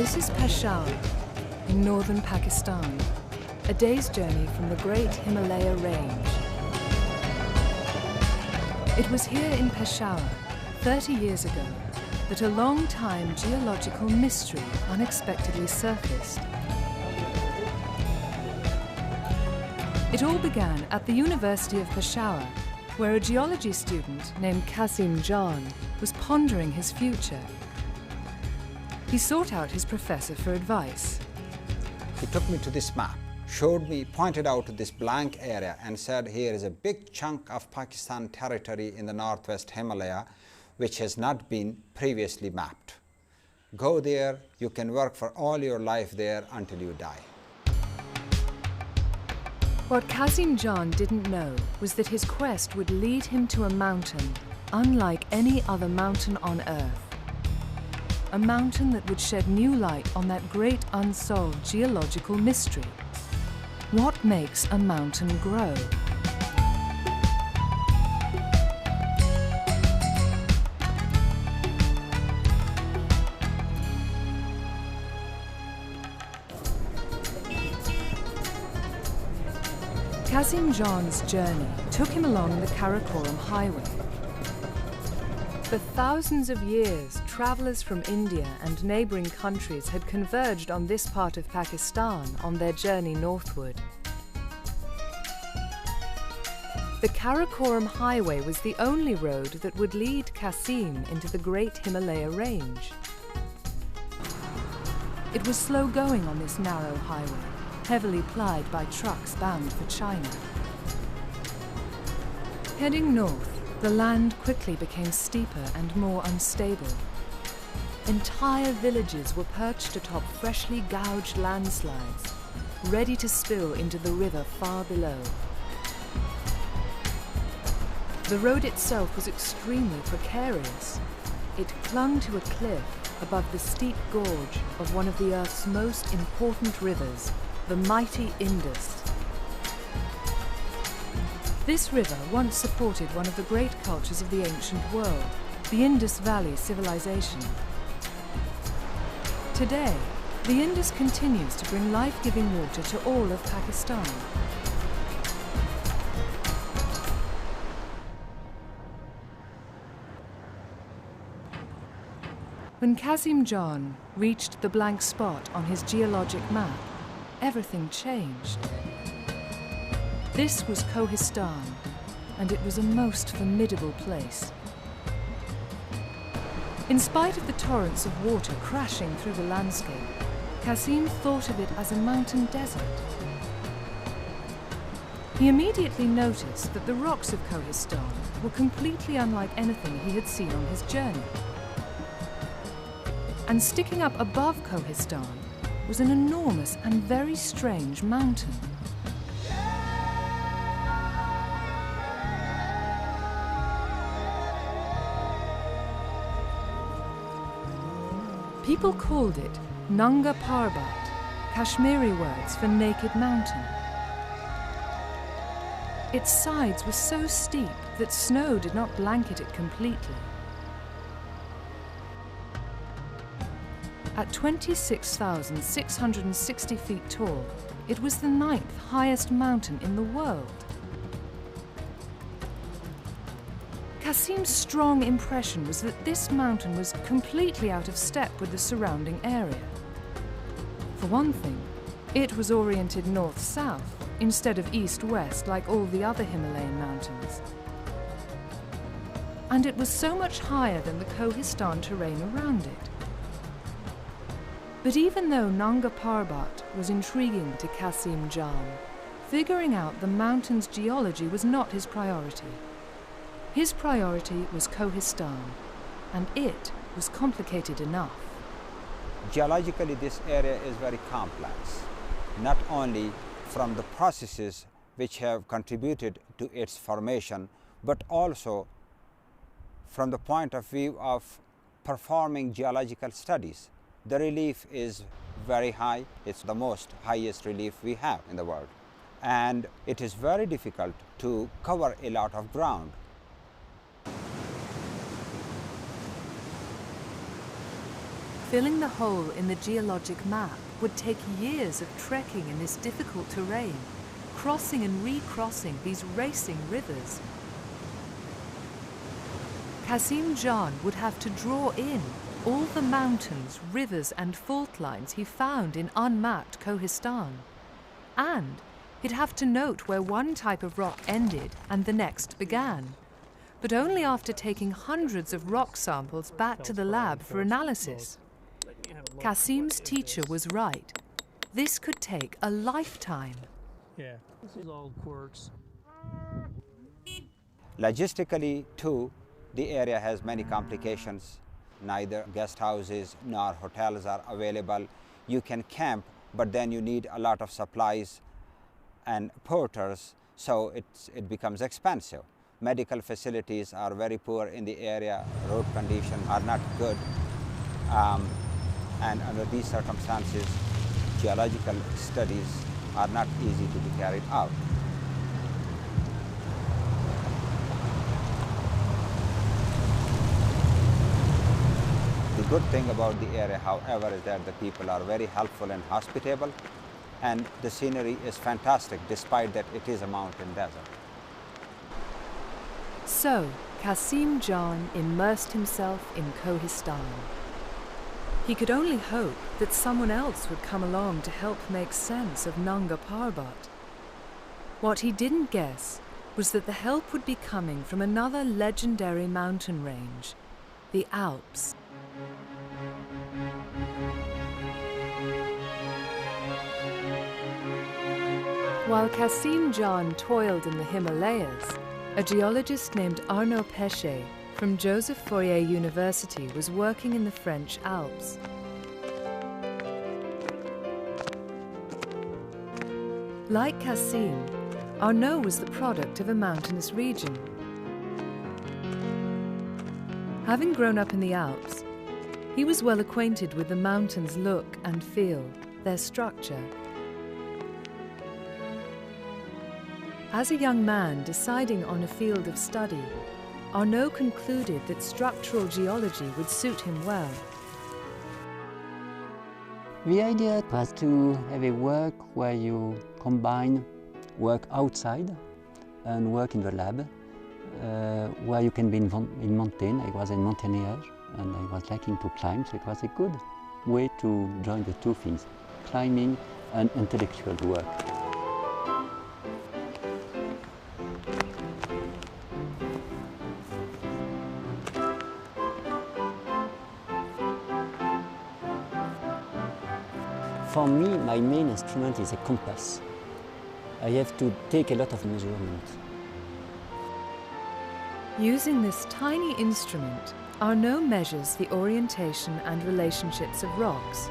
This is Peshawar, in northern Pakistan, a day's journey from the great Himalaya range. It was here in Peshawar, 30 years ago, that a long-time geological mystery unexpectedly surfaced. It all began at the University of Peshawar, where a geology student named Qasim Jan was pondering his future. He sought out his professor for advice. He took me to this map, showed me, pointed out this blank area and said, here is a big chunk of Pakistan territory in the northwest Himalaya which has not been previously mapped. Go there, you can work for all your life there until you die. What Qasim Jan didn't know was that his quest would lead him to a mountain unlike any other mountain on Earth. A mountain that would shed new light on that great unsolved geological mystery. What makes a mountain grow? Qasim Jan's journey took him along the Karakoram Highway. For thousands of years, travelers from India and neighboring countries had converged on this part of Pakistan on their journey northward. The Karakoram Highway was the only road that would lead Qasim into the great Himalaya range. It was slow going on this narrow highway, heavily plied by trucks bound for China. Heading north, the land quickly became steeper and more unstable. Entire villages were perched atop freshly gouged landslides, ready to spill into the river far below. The road itself was extremely precarious. It clung to a cliff above the steep gorge of one of the Earth's most important rivers, the mighty Indus. This river once supported one of the great cultures of the ancient world, the Indus Valley civilization. Today, the Indus continues to bring life-giving water to all of Pakistan. When Qasim Jan reached the blank spot on his geologic map, everything changed. This was Kohistan, and it was a most formidable place. In spite of the torrents of water crashing through the landscape, Qasim thought of it as a mountain desert. He immediately noticed that the rocks of Kohistan were completely unlike anything he had seen on his journey. And sticking up above Kohistan was an enormous and very strange mountain. People called it Nanga Parbat, Kashmiri words for naked mountain. Its sides were so steep that snow did not blanket it completely. At 26,660 feet tall, it was the 9th highest mountain in the world. Qasim's strong impression was that this mountain was completely out of step with the surrounding area. For one thing, it was oriented north-south instead of east-west like all the other Himalayan mountains. And it was so much higher than the Kohistan terrain around it. But even though Nanga Parbat was intriguing to Qasim Jan, figuring out the mountain's geology was not his priority. His priority was Kohistan, and it was complicated enough. Geologically, this area is very complex, not only from the processes which have contributed to its formation, but also from the point of view of performing geological studies. The relief is very high. It's the highest relief we have in the world. And it is very difficult to cover a lot of ground. Filling the hole in the geologic map would take years of trekking in this difficult terrain, crossing and recrossing these racing rivers. Qasim Jan would have to draw in all the mountains, rivers and fault lines he found in unmapped Kohistan. And he'd have to note where one type of rock ended and the next began, but only after taking hundreds of rock samples back to the lab for analysis. Qasim's teacher was right. This could take a lifetime. Yeah, this is all quartz. Logistically, too, the area has many complications. Neither guest houses nor hotels are available. You can camp, but then you need a lot of supplies and porters, so it becomes expensive. Medical facilities are very poor in the area. Road conditions are not good. And under these circumstances, geological studies are not easy to be carried out. The good thing about the area, however, is that the people are very helpful and hospitable, and the scenery is fantastic despite that it is a mountain desert. So, Qasim Jan immersed himself in Kohistan. He could only hope that someone else would come along to help make sense of Nanga Parbat. What he didn't guess was that the help would be coming from another legendary mountain range, the Alps. While Qasim Jan toiled in the Himalayas, a geologist named Arnaud Péchet from Joseph Fourier University was working in the French Alps. Like Qasim, Arnaud was the product of a mountainous region. Having grown up in the Alps, he was well acquainted with the mountains' look and feel, their structure. As a young man deciding on a field of study, Arnaud concluded that structural geology would suit him well. The idea was to have a work where you combine work outside and work in the lab, where you can be in mountain. I was a mountaineer and I was liking to climb, so it was a good way to join the two things, climbing and intellectual work. For me, my main instrument is a compass. I have to take a lot of measurements. Using this tiny instrument, Arnaud measures the orientation and relationships of rocks.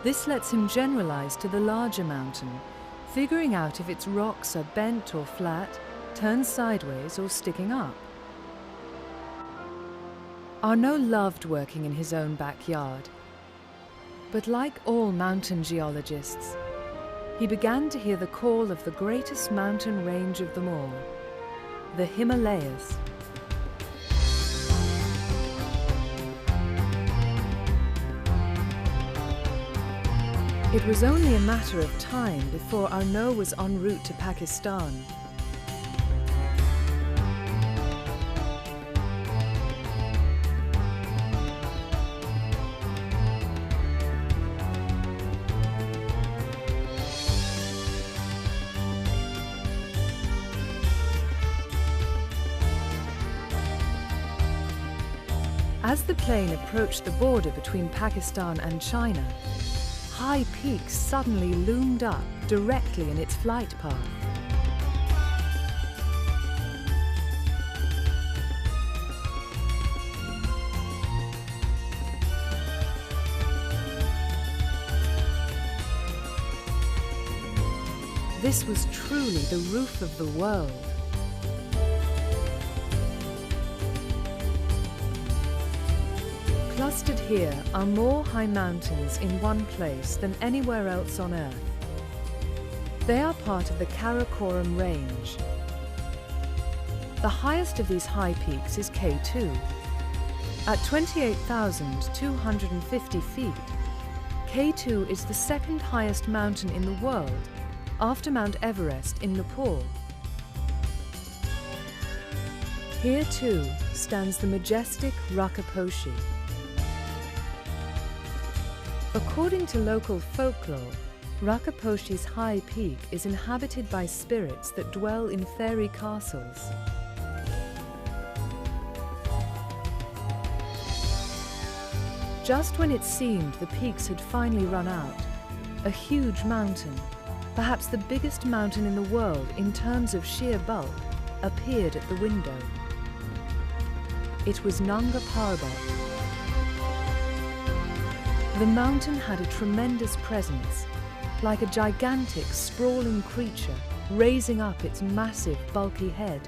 This lets him generalize to the larger mountain, figuring out if its rocks are bent or flat, turned sideways or sticking up. Arnaud loved working in his own backyard. But like all mountain geologists, he began to hear the call of the greatest mountain range of them all, the Himalayas. It was only a matter of time before Arnaud was en route to Pakistan. As the plane approached the border between Pakistan and China, high peaks suddenly loomed up directly in its flight path. This was truly the roof of the world. Clustered here are more high mountains in one place than anywhere else on Earth. They are part of the Karakoram range. The highest of these high peaks is K2. At 28,250 feet, K2 is the second highest mountain in the world, after Mount Everest in Nepal. Here too stands the majestic Rakaposhi. According to local folklore, Rakaposhi's high peak is inhabited by spirits that dwell in fairy castles. Just when it seemed the peaks had finally run out, a huge mountain, perhaps the biggest mountain in the world in terms of sheer bulk, appeared at the window. It was Nanga Parbat. The mountain had a tremendous presence, like a gigantic, sprawling creature raising up its massive, bulky head.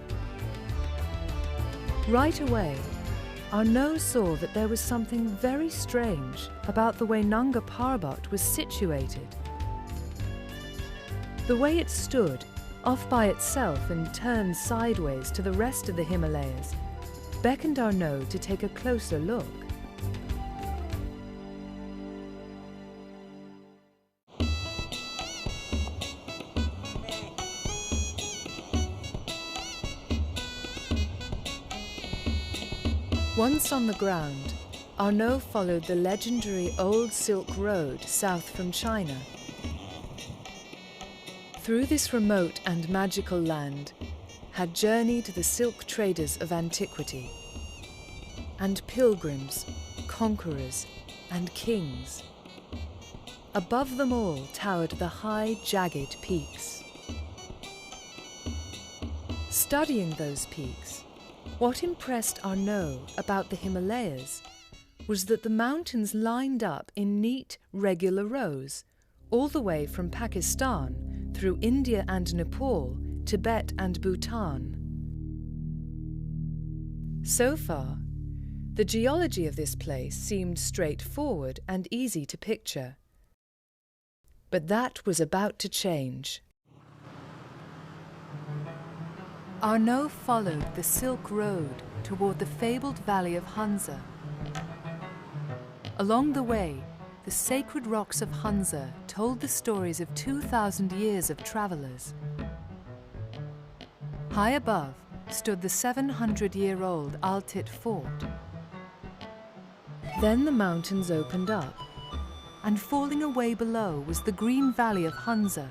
Right away, our nose saw that there was something very strange about the way Nanga Parbat was situated. The way it stood, off by itself and turned sideways to the rest of the Himalayas, beckoned our nose to take a closer look. Once on the ground, Arnaud followed the legendary Old Silk Road south from China. Through this remote and magical land had journeyed the silk traders of antiquity, and pilgrims, conquerors, and kings. Above them all towered the high, jagged peaks. Studying those peaks, what impressed Arnaud about the Himalayas was that the mountains lined up in neat, regular rows, all the way from Pakistan through India and Nepal, Tibet and Bhutan. So far, the geology of this place seemed straightforward and easy to picture. But that was about to change. Arnaud followed the Silk Road toward the fabled valley of Hunza. Along the way, the sacred rocks of Hunza told the stories of 2,000 years of travelers. High above stood the 700-year-old Altit Fort. Then the mountains opened up, and falling away below was the green valley of Hunza.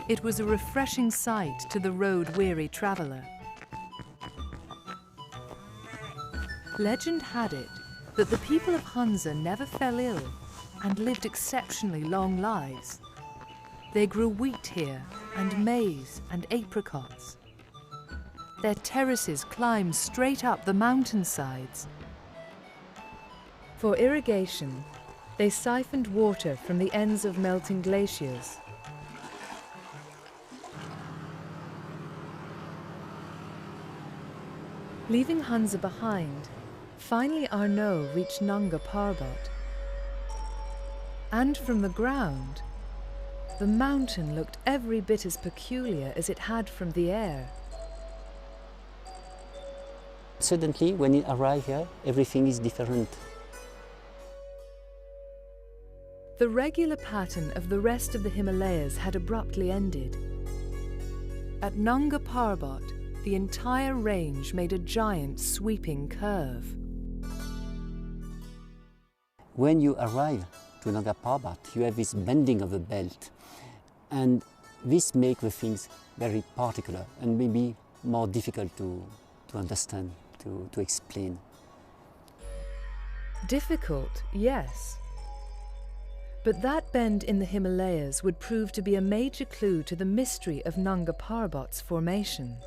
It was a refreshing sight to the road-weary traveller. Legend had it that the people of Hunza never fell ill and lived exceptionally long lives. They grew wheat here, and maize and apricots. Their terraces climbed straight up the mountainsides. For irrigation, they siphoned water from the ends of melting glaciers. Leaving Hunza behind, finally Arnaud reached Nanga Parbat. And from the ground, the mountain looked every bit as peculiar as it had from the air. Suddenly, when you arrive here, everything is different. The regular pattern of the rest of the Himalayas had abruptly ended. At Nanga Parbat, the entire range made a giant sweeping curve. When you arrive to Nanga Parbat, you have this bending of the belt, and this makes the things very particular and maybe more difficult to understand, to explain. Difficult, yes. But that bend in the Himalayas would prove to be a major clue to the mystery of Nanga Parbat's formation.